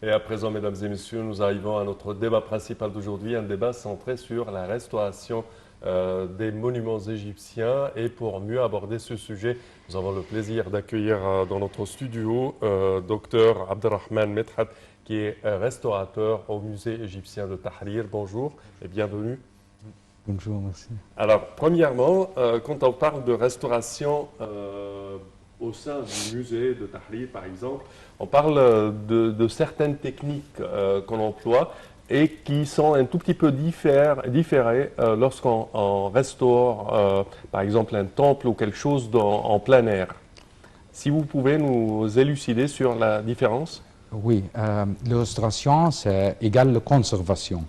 Et à présent, mesdames et messieurs, nous arrivons à notre débat principal d'aujourd'hui, un débat centré sur la restauration des monuments égyptiens. Et pour mieux aborder ce sujet, nous avons le plaisir d'accueillir dans notre studio Dr Abdelrahman Medhat, qui est restaurateur au musée égyptien de Tahrir. Bonjour et bienvenue. Bonjour, merci. Alors, premièrement, quand on parle de restauration au sein du musée de Tahrir, par exemple, on parle de certaines techniques qu'on emploie et qui sont un tout petit peu différées lorsqu'on restaure, par exemple, un temple ou quelque chose en plein air. Si vous pouvez nous élucider sur la différence. Oui, la restauration, c'est égal à la conservation.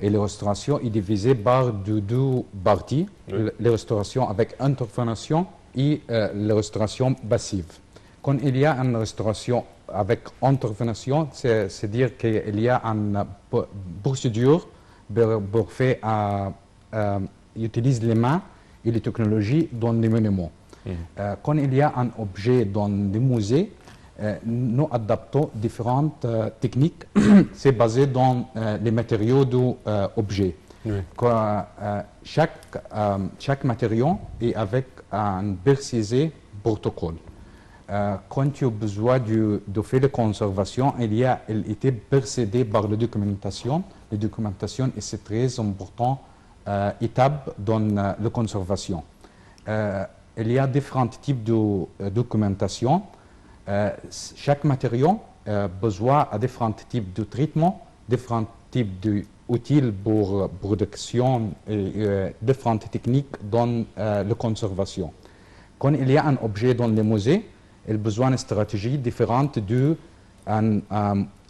Et la restauration est divisée par deux parties. Oui. La restauration avec intervention et la restauration passive. Quand il y a une restauration avec intervention, c'est-à-dire qu'il y a une procédure pour faire utiliser les mains et les technologies dans les monuments. Quand il y a un objet dans les musées, nous adaptons différentes techniques. C'est basé dans les matériaux de l'objet. Oui. Chaque matériau est avec un précisé protocole. Quand tu as besoin de faire la conservation, il était précédé par la documentation. La documentation est très importante étape dans la conservation. Il y a différents types de documentation. Chaque matériau a besoin de différents types de traitement, différents types d'outils pour production et différentes techniques dans la conservation. Quand il y a un objet dans le musée, il a besoin d'une stratégie différente d'un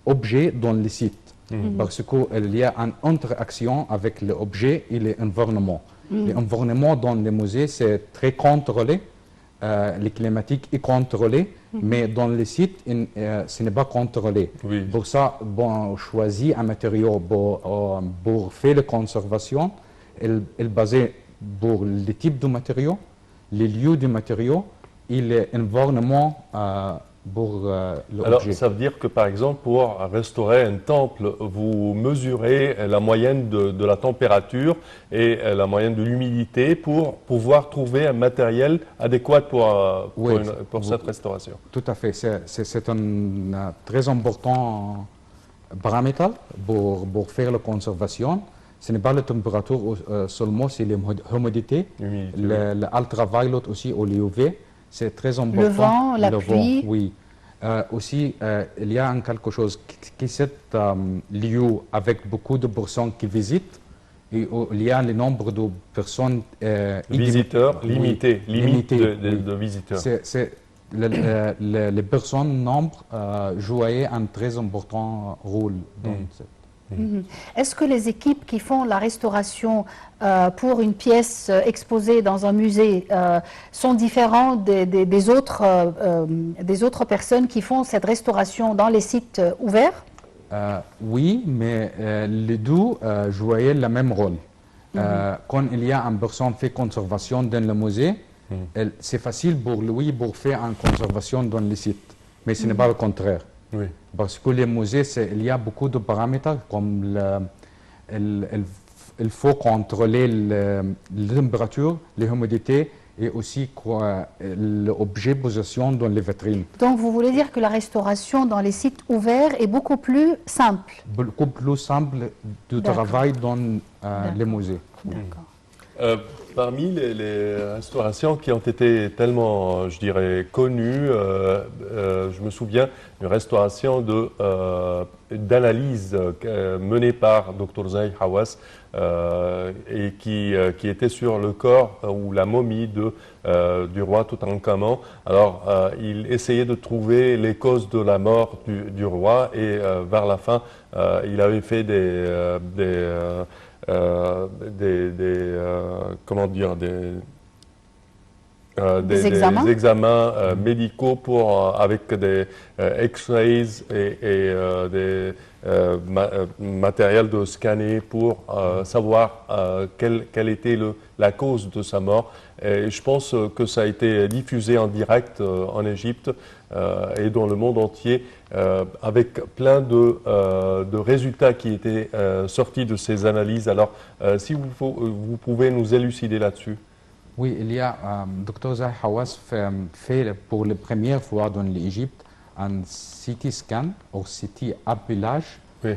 objet dans le site. Parce qu'il y a une interaction avec l'objet et l'environnement. L'environnement dans le musée, c'est très contrôlé. Les climatiques est contrôlé, mais dans le site, ce n'est pas contrôlé. Oui. Pour ça, on choisit un matériau pour faire la conservation. Il est basé pour le type de matériau, les lieux du matériau et l'environnement pour l'objet. Alors, ça veut dire que, par exemple, pour restaurer un temple, vous mesurez la moyenne de la température et la moyenne de l'humidité pour pouvoir trouver un matériel adéquat pour cette restauration. Tout à fait. C'est un très important paramètre pour faire la conservation. Ce n'est pas la température seulement, c'est l'humidité, l'ultraviolet aussi ou l'UV. C'est très important. Le vent, la pluie. Oui. Aussi, il y a quelque chose qui est lié avec beaucoup de personnes qui visitent. Et il y a le nombre de personnes visiteurs limité de oui. visiteurs. Les personnes nombre jouaient un très important rôle dans cette. Est-ce que les équipes qui font la restauration pour une pièce exposée dans un musée sont différentes des autres personnes qui font cette restauration dans les sites ouverts? Oui, mais les deux jouaient le même rôle. Quand il y a une personne qui fait conservation dans le musée, c'est facile pour lui pour faire une conservation dans le site, mais ce n'est pas le contraire. Oui. Parce que les musées, il y a beaucoup de paramètres, comme il faut contrôler la température, l'humidité et aussi l'objet position dans les vitrines. Donc vous voulez dire que la restauration dans les sites ouverts est beaucoup plus simple? Beaucoup plus simple de travail dans les musées. D'accord. Parmi les restaurations qui ont été tellement, je dirais, connues, je me souviens d'une restauration d'analyse menée par Dr Zahi Hawass et qui était sur le corps ou la momie du roi Toutankhamon. Alors, il essayait de trouver les causes de la mort du roi et vers la fin, il avait fait comment dire, Des examens. des examens médicaux avec des X-rays et des matériels de scanner pour savoir quelle était la cause de sa mort. Et je pense que ça a été diffusé en direct en Égypte et dans le monde entier avec plein de résultats qui étaient sortis de ces analyses. Alors, si vous pouvez nous élucider là-dessus. Oui, il y a, Dr Zahir Hawass fait pour la première fois dans l'Égypte un CT scan ou CT appelage Oui.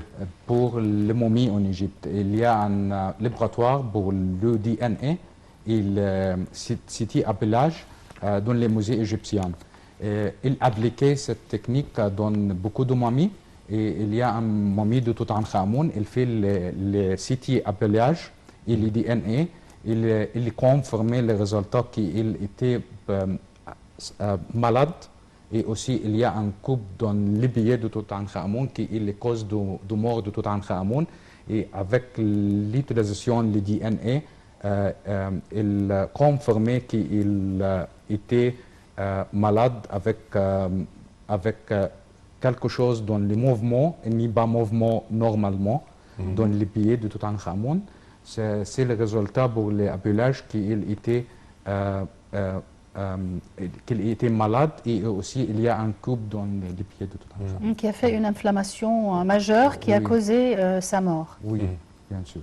pour les momies en Égypte. Il y a un laboratoire pour le DNA et le CT appelage dans les musées égyptiens. Il appliquait cette technique dans beaucoup de momies. Et il y a un momie de Toutankhamon, il fait le CT appelage et le DNA. Il confirmait les résultats qu'il était malade et aussi il y a un couple dans les billets de Toutankhamon qui est la cause de mort de Toutankhamon et avec l'utilisation du DNA, il confirmait qu'il était malade avec quelque chose dans les mouvements, il n'y a pas de mouvement normalement dans les billets de Toutankhamon. C'est le résultat pour l'appelage qu'il était malade et aussi il y a un coupe dans les pieds de Toutankhamon. Qui a fait une inflammation majeure qui a causé sa mort. Oui, bien sûr.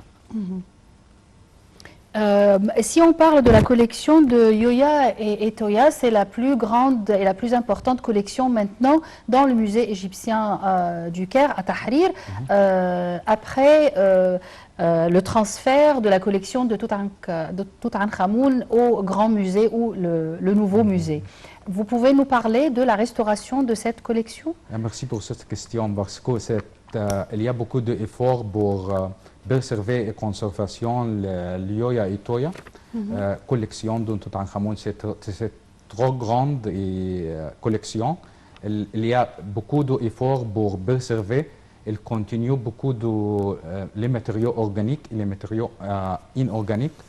Si on parle de la collection de Yoya et Toya, c'est la plus grande et la plus importante collection maintenant dans le musée égyptien du Caire à Tahrir, après le transfert de la collection de Toutankhamon au grand musée ou le nouveau musée. Vous pouvez nous parler de la restauration de cette collection? Merci pour cette question parce qu'il y a beaucoup d'efforts pour préserver et conservation le Yoya et Toya. Collection de Toutankhamon, c'est trop grande collection. Il y a beaucoup d'efforts pour préserver. Il continue beaucoup les matériaux organiques et les matériaux inorganiques.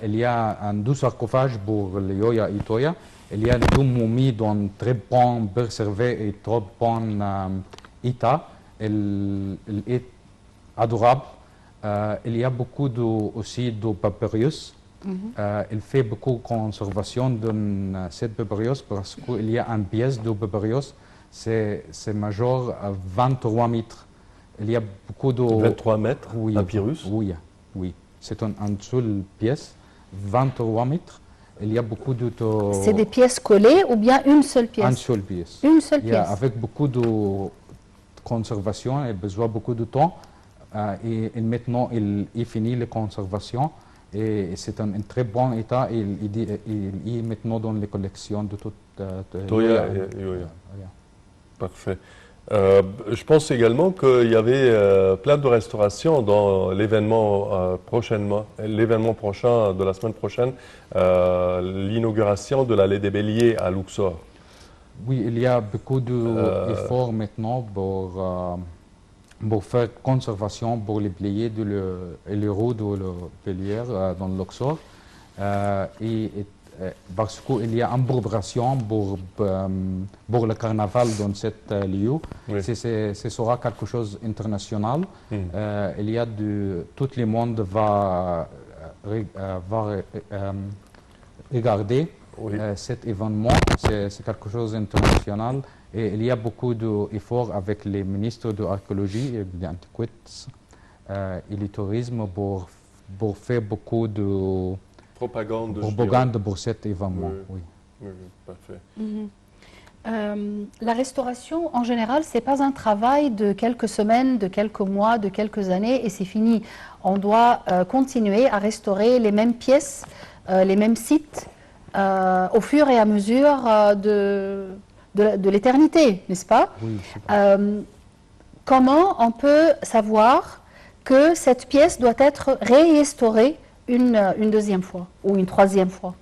Il y a deux sarcophages pour le Yoya et Toya. Il y a deux momies dans très bon préservé et très bon état. Il est adorable. Il y a beaucoup aussi de papyrus. Il fait beaucoup de conservation dans cette papyrus parce qu'il y a une pièce de papyrus, c'est majeur à 23 mètres. Il y a beaucoup de... 23 mètres, oui, papyrus? Oui, oui. C'est une seule pièce, 23 mètres. Il y a beaucoup de... C'est des pièces collées ou bien une seule pièce? Une seule pièce. Une seule pièce. Avec beaucoup de conservation, il a besoin de beaucoup de temps. Et maintenant, il finit la conservation et c'est un très bon état. Il est maintenant dans les collections de toute Toya et Yoya. Parfait. Je pense également qu'il y avait plein de restaurations dans l'événement prochain de la semaine prochaine, l'inauguration de l'allée des Béliers à Luxor. Oui, il y a beaucoup d'efforts maintenant pour faire conservation pour les béliers et les roues de la bélière dans Luxor. Parce qu'il y a une préparation pour le carnaval dans cet lieu. Oui. Ce sera quelque chose d'international. Il y a tout le monde va regarder cet événement. C'est quelque chose d'international. Et il y a beaucoup d'efforts avec les ministres de l'archéologie et de l'antiquité et du tourisme pour faire beaucoup de propagande pour cet événement. Oui. Oui, parfait. La restauration, en général, ce n'est pas un travail de quelques semaines, de quelques mois, de quelques années, et c'est fini. On doit continuer à restaurer les mêmes pièces, les mêmes sites, au fur et à mesure de l'éternité, n'est-ce pas? Oui. Comment on peut savoir que cette pièce doit être restaurée une deuxième fois ou une troisième fois?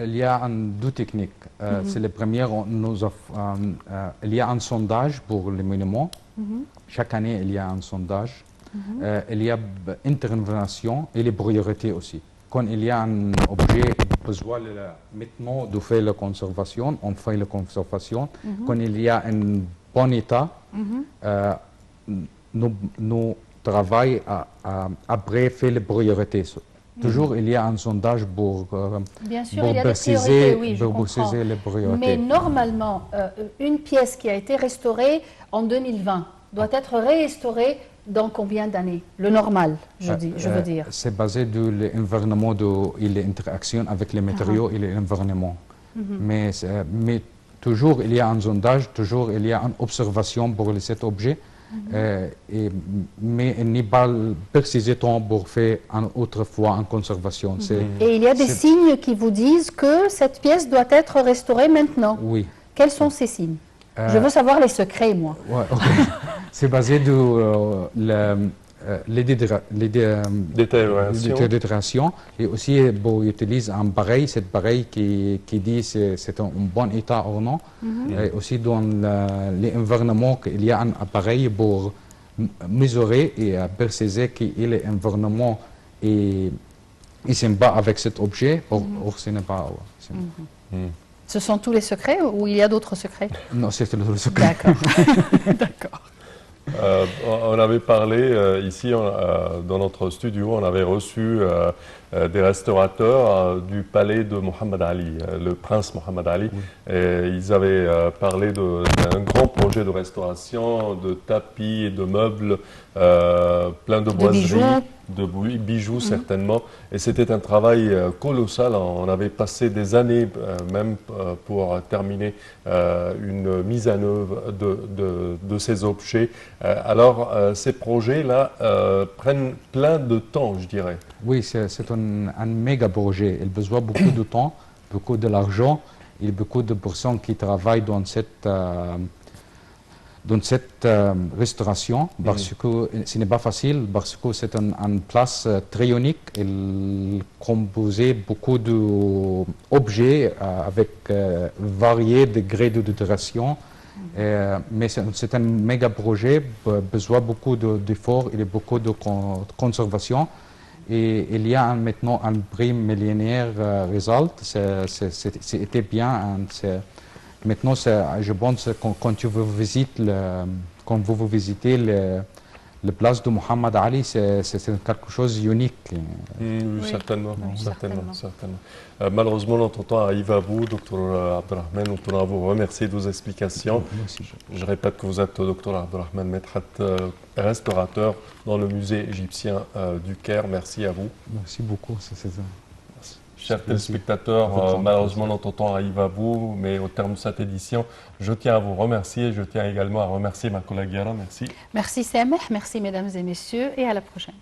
Il y a deux techniques. C'est la première, il y a un sondage pour les monuments. Chaque année, il y a un sondage. Il y a intervention et les priorités aussi. quand il y a un objet besoin maintenant de faire la conservation, on fait la conservation. Quand il y a un bon état, nous travaillons après faire les priorités. Toujours, il y a un sondage pour, Bien sûr, pour il y a des préciser, priorités, oui, je pour comprends. préciser les priorités. Mais normalement, une pièce qui a été restaurée en 2020 doit être restaurée dans combien d'années? Le normal, je veux dire. C'est basé sur l'environnement et l'interaction avec les matériaux et l'environnement. Mais toujours, il y a un sondage, toujours, il y a une observation pour cet objet. Mais il n'est pas précisé tant pour faire une autre fois en conservation. Et il y a des signes qui vous disent que cette pièce doit être restaurée maintenant. Oui. Quels sont ces signes? Je veux savoir les secrets, moi. Ouais, ok. C'est basé sur détérioration et aussi on utilise un pareil, cet pareil qui dit c'est un bon état ou non. Et aussi dans l'environnement, il y a un appareil pour mesurer et préciser que l'environnement est sympa avec cet objet ou ce n'est pas. Ce sont tous les secrets ou il y a d'autres secrets? Non, c'est le secret. D'accord. D'accord. On avait parlé ici dans notre studio, on avait reçu des restaurateurs du palais de Mohammed Ali, le prince Mohammed Ali. Et ils avaient parlé d'un grand projet de restauration, de tapis et de meubles, plein de boiseries, de bijoux certainement. Et c'était un travail colossal. On avait passé des années même pour terminer une mise en œuvre de ces objets. Alors ces projets-là prennent plein de temps, je dirais. Oui, c'est un méga projet. Il a besoin beaucoup de temps, beaucoup de l'argent. Il y a beaucoup de personnes qui travaillent dans cette restauration parce que ce n'est pas facile, parce que c'est une place très unique. Il composait beaucoup d'objets avec variés degrés de détérioration. Mais c'est un méga projet, besoin beaucoup d'efforts et beaucoup de conservation. Et il y a maintenant un prix millénaire result, c'était bien. Maintenant, je pense que quand vous visitez la place de Mohammed Ali, c'est quelque chose d'unique. Oui, certainement. Malheureusement, notre temps arrive à vous, Dr Abdelrahman. Nous tenons à vous remercier de vos explications. Je répète que vous êtes Dr Abdelrahman Medhat, restaurateur dans le musée égyptien du Caire. Merci à vous. Merci beaucoup. Chers téléspectateurs, malheureusement notre temps arrive à vous, mais au terme de cette édition, je tiens à vous remercier. Je tiens également à remercier ma collègue Yara. Merci. Merci Sameh, merci mesdames et messieurs, et à la prochaine.